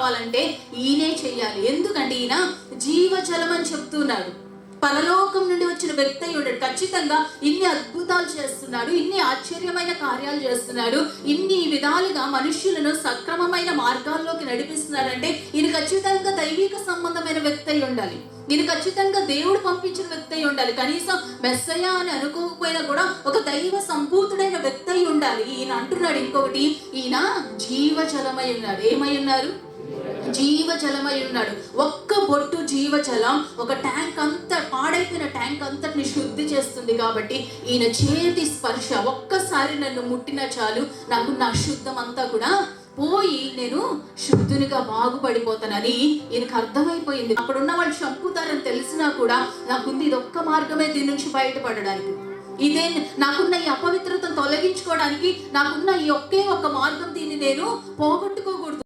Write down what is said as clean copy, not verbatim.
కావాలంటే ఈయనే చెయ్యాలి. ఎందుకంటే ఈయన జీవజలం అని చెప్తున్నాడు. పరలోకం నుండి వచ్చిన వ్యక్తి అయి ఉన్నాడు. ఖచ్చితంగా ఇన్ని అద్భుతాలు చేస్తున్నాడు, ఇన్ని ఆశ్చర్యమైన కార్యాలు చేస్తున్నాడు, ఇన్ని విధాలుగా మనుష్యులను సక్రమమైన మార్గాల్లోకి నడిపిస్తున్నాడంటే ఈయన ఖచ్చితంగా దైవిక సంబంధమైన వ్యక్తి అయి ఉండాలి. ఈయన ఖచ్చితంగా దేవుడు పంపించిన వ్యక్తి అయి ఉండాలి. కనీసం మెస్సయ్య అని అనుకోకపోయినా కూడా ఒక దైవ సంభూతుడైన వ్యక్తి అయి ఉండాలి. ఈయన అంటున్నాడు ఇంకొకటి, ఈయన జీవజలమై ఉన్నాడు. ఏమై ఉన్నారు? జీవజలమై ఉన్నాడు. ఒక్క బొట్టు జీవజలం ఒక ట్యాంక్ అంతా, పాడైపోయిన ట్యాంక్ అంతటిని శుద్ధి చేస్తుంది. కాబట్టి ఈయన చేతి స్పర్శ ఒక్కసారి నన్ను ముట్టిన చాలు, నాకు నా శుద్ధం అంతా కూడా పోయి నేను శుద్ధునిగా బాగుపడిపోతానని ఈయనకు అర్థమైపోయింది. అక్కడున్న వాళ్ళు చంపుతారని తెలిసినా కూడా నాకుంది ఇది ఒక్క మార్గమే దీని నుంచి బయటపడడానికి, ఇదే నాకున్న ఈ అపవిత్రతను తొలగించుకోవడానికి నాకున్న ఈ ఒకే ఒక్క మార్గం, దీన్ని నేను పోగొట్టుకోకూడదు.